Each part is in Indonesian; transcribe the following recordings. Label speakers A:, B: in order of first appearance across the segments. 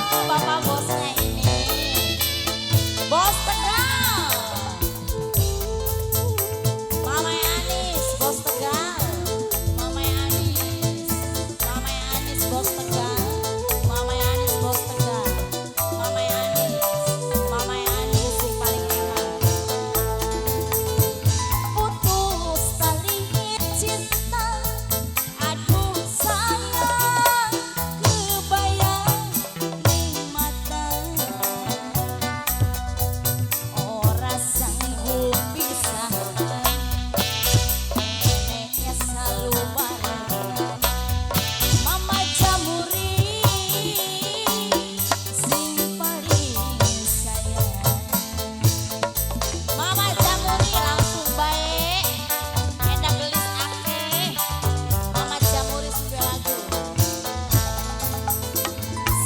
A: Bapak bosnya ini. Bos Tegal. Mama Anis, bos Tegal. Mama Anis. Mama Anis, bos Tegal. Mama Anis, bos Tegal. Mama Anis. Mama Anis yang paling enak. Putus tali cinta. Aduh sayang, kebayang ning mata. Ora sanggup pisah. Neneknya selalu bareng. Mama Jamuri sing paling sayang. Mama Jamuri langsung baik. Enak gelis akeh. Mama Jamuri sudah lagu.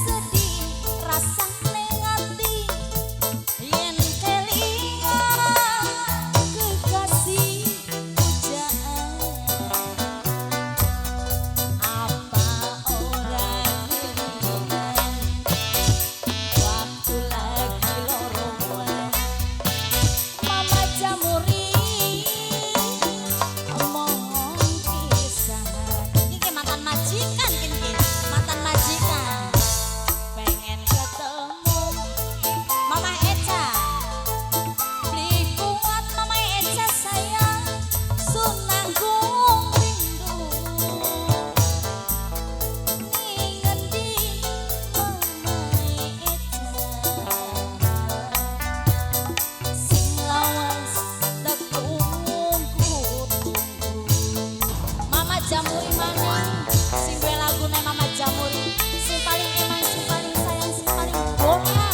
A: Sedih rasa ning ati yen kelingan kekasih pujaan. Apa orang kelingan waktu lagi loroan. Mama Jamuri omong pisahan. Iki mantan majikan ini, mantan majikan. Pengen ketemu Mama Eca. Beli kuat Mama Eca sayang. Sunanggung rindu. Ngendi Mama Eca. Sing lawas tekungku tunggu. Mama Jamuri maning sing duwe lagune Mama Jamuri sing paling emang sing paling sayang sing paling bola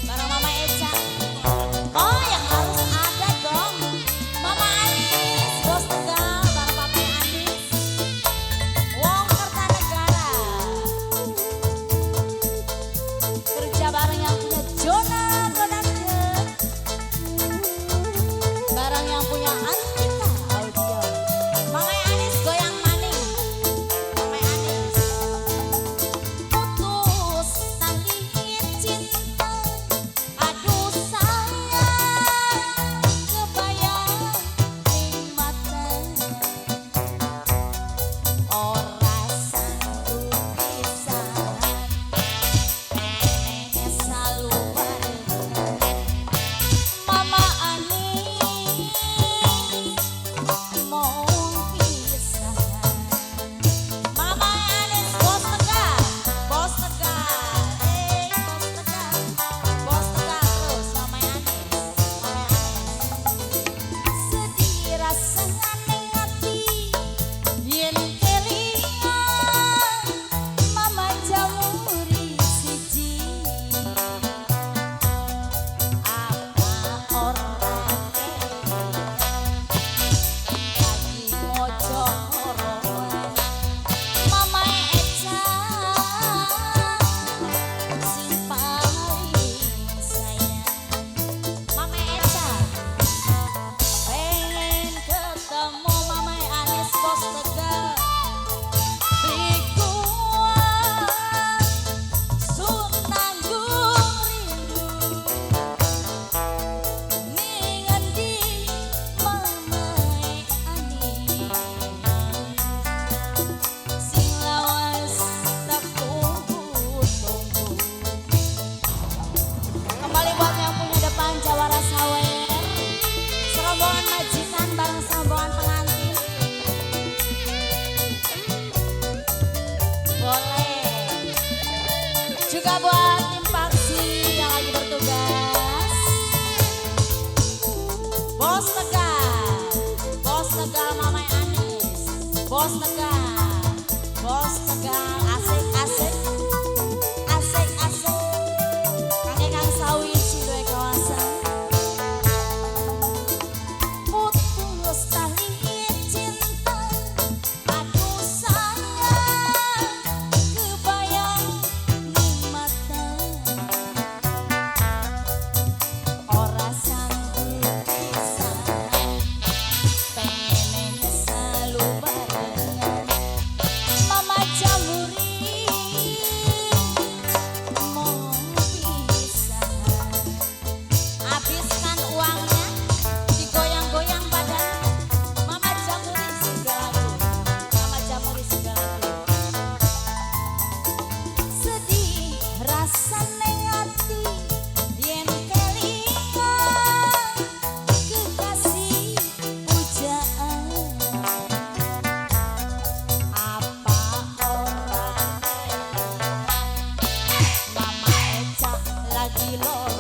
A: bareng Mama Eca. Oh yang harus ada dong Mama Anis bos Tegal bareng Papa Anis Wong Kertanegara. Kerja bareng yang punya Jona Production, bareng yang punya Antika Audio. Mama Anis goyang maning. Mama Anis. Putus tali cinta. Aduh sayang, kebayang ning mata. Ora sanggup pisahan. Neneknya selalu bareng. Mama Anis mau pisahan. Mama Anis bos Tegal, bos Tegal, bos Tegal, bos Tegal terus Mama Anis, Mama Anis. Sedih rasanya ning ati yen kelingan Mama Jamuri siji. Apa orang kelingan lagi mojo horoan. Mama Eca sing paling sayang. Mama Eca pengen ketemu Mama Anis bos Tegal. Beli kuat Sunanggung rindu. Ngendi Mama Anis sing lawas tunggu. Kembali buat yang punya depan Jawara Sawer. Serombongan majikan bareng serombongan pengantin. Boleh. Juga buat tim Paksi yang lagi bertugas. Bos Tegal Mama Anis. Bos Tegal asik asik. Asik asik. Kakek Kang Sawit si duwe kawasan. Putus tali cinta. Aduh sayang, kebayang ning mata. Ora sanggup pisahan. Pengen selalu barengan. Mama Jamuri rasane ati yen kelingan kekasih pujaan apa orang Mama Eca lagi lo